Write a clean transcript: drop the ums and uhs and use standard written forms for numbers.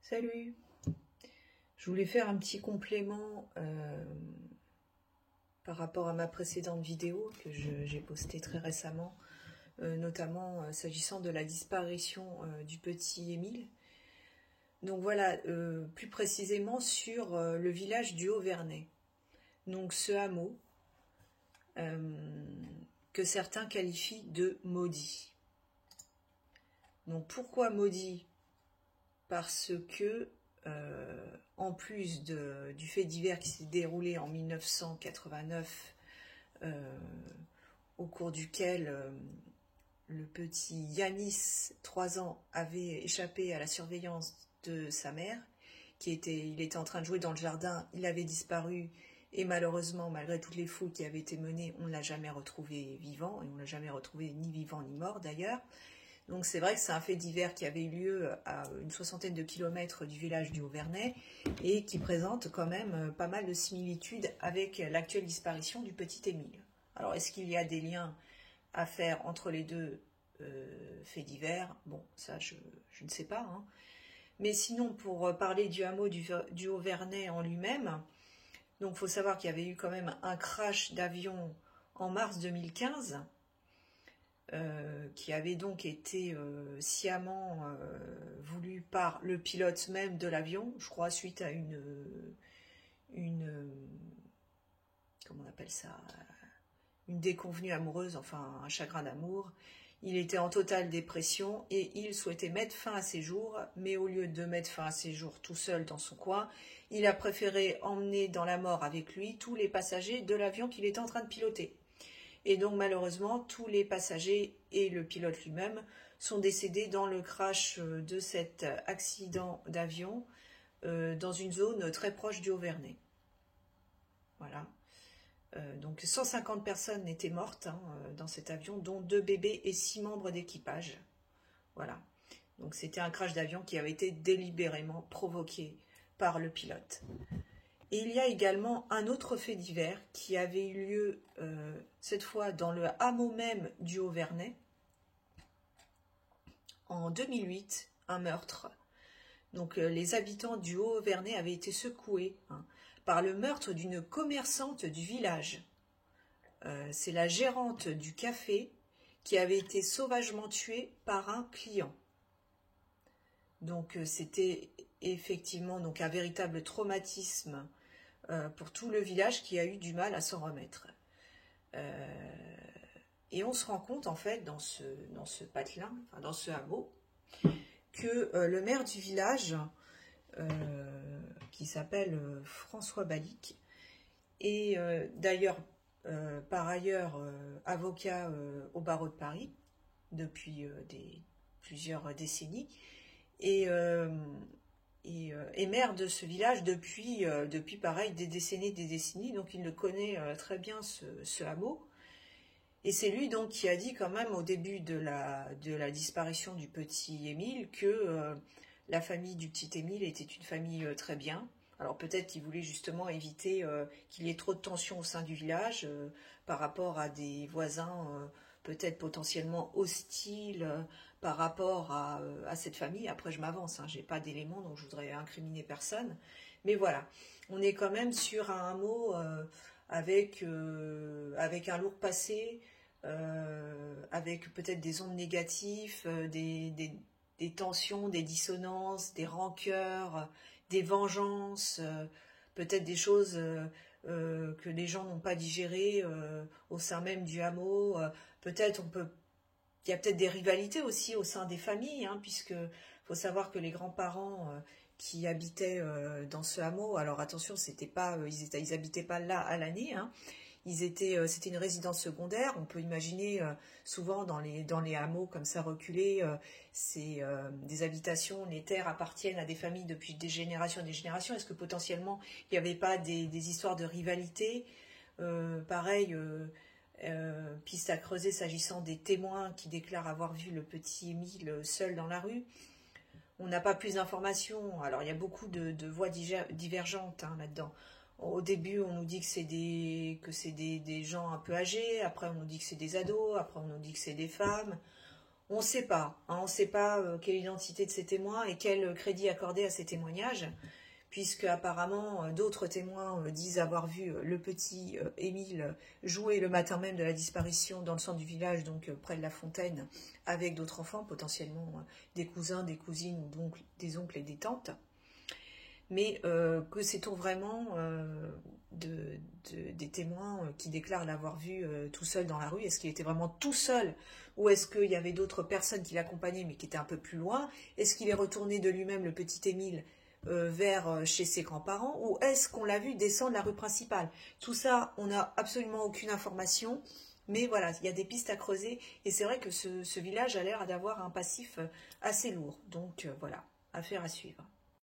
Salut! Je voulais faire un petit complément par rapport à ma précédente vidéo que j'ai postée très récemment, notamment s'agissant de la disparition du petit Émile. Donc voilà, plus précisément sur le village du Haut-Vernay. Donc ce hameau que certains qualifient de maudit. Donc pourquoi maudit? Parce que en plus du fait divers qui s'est déroulé en 1989, au cours duquel le petit Yanis, 3 ans, avait échappé à la surveillance de sa mère, il était en train de jouer dans le jardin, il avait disparu, et malheureusement, malgré toutes les fouilles qui avaient été menées, on ne l'a jamais retrouvé vivant, et on ne l'a jamais retrouvé ni vivant ni mort d'ailleurs. Donc c'est vrai que c'est un fait divers qui avait eu lieu à une 60aine de kilomètres du village du Haut-Vernay et qui présente quand même pas mal de similitudes avec l'actuelle disparition du petit Émile. Alors est-ce qu'il y a des liens à faire entre les deux faits divers? Bon, ça je ne sais pas. Hein. Mais sinon, pour parler du hameau du Haut-Vernay en lui-même, donc il faut savoir qu'il y avait eu quand même un crash d'avion en mars 2015, qui avait donc été sciemment voulu par le pilote même de l'avion, je crois suite à comment on appelle ça, une déconvenue amoureuse, enfin un chagrin d'amour. Il était en totale dépression et il souhaitait mettre fin à ses jours, mais au lieu de mettre fin à ses jours tout seul dans son coin, il a préféré emmener dans la mort avec lui tous les passagers de l'avion qu'il était en train de piloter. Et donc malheureusement, tous les passagers et le pilote lui-même sont décédés dans le crash de cet accident d'avion dans une zone très proche du Haut-Vernay. Voilà. Donc 150 personnes étaient mortes dans cet avion, dont 2 bébés et 6 membres d'équipage. Voilà. Donc c'était un crash d'avion qui avait été délibérément provoqué par le pilote. Et il y a également un autre fait divers qui avait eu lieu, cette fois dans le hameau même du Haut-Vernay, en 2008, un meurtre. Donc les habitants du Haut-Vernay avaient été secoués par le meurtre d'une commerçante du village. C'est la gérante du café qui avait été sauvagement tuée par un client. Donc c'était effectivement donc, un véritable traumatisme pour tout le village qui a eu du mal à s'en remettre. Et on se rend compte en fait dans ce patelin, enfin, dans ce hameau, que le maire du village, qui s'appelle François Balic, est d'ailleurs par ailleurs avocat au barreau de Paris depuis plusieurs décennies et maire de ce village depuis pareil des décennies, donc il le connaît très bien ce hameau. Et c'est lui donc qui a dit quand même au début de la disparition du petit Émile que la famille du petit Émile était une famille très bien. Alors peut-être qu'il voulait justement éviter qu'il y ait trop de tensions au sein du village par rapport à des voisins peut-être potentiellement hostiles par rapport à cette famille. Après je m'avance, j'ai pas d'éléments donc je voudrais incriminer personne. Mais voilà, on est quand même sur un hameau avec un lourd passé, avec peut-être des ondes négatives, des tensions, des dissonances, des rancœurs, des vengeances, peut-être des choses que les gens n'ont pas digérées au sein même du hameau. Il y a peut-être des rivalités aussi au sein des familles, puisque faut savoir que les grands-parents qui habitaient dans ce hameau, alors attention, ils habitaient pas là à l'année, c'était une résidence secondaire. On peut imaginer souvent dans les hameaux comme ça reculés, c'est des habitations, les terres appartiennent à des familles depuis des générations et des générations. Est-ce que potentiellement il n'y avait pas des histoires de rivalité? Pareil, piste à creuser s'agissant des témoins qui déclarent avoir vu le petit Émile seul dans la rue. On n'a pas plus d'informations. Alors il y a beaucoup de voix divergentes là-dedans. Au début, on nous dit que c'est des gens un peu âgés, après on nous dit que c'est des ados, après on nous dit que c'est des femmes. On ne sait pas, hein, on ne sait pas quelle est l'identité de ces témoins et quel crédit accorder à ces témoignages, puisque apparemment d'autres témoins disent avoir vu le petit Émile jouer le matin même de la disparition dans le centre du village, donc près de la fontaine, avec d'autres enfants, potentiellement des cousins, des cousines, ou donc des oncles et des tantes. Mais que sait-on vraiment des témoins qui déclarent l'avoir vu tout seul dans la rue? Est-ce qu'il était vraiment tout seul, ou est-ce qu'il y avait d'autres personnes qui l'accompagnaient mais qui étaient un peu plus loin? Est-ce qu'il est retourné de lui-même, le petit Émile, vers chez ses grands-parents, ou est-ce qu'on l'a vu descendre la rue principale? Tout ça, on n'a absolument aucune information, mais voilà, il y a des pistes à creuser, et c'est vrai que ce village a l'air d'avoir un passif assez lourd, donc voilà, affaire à suivre.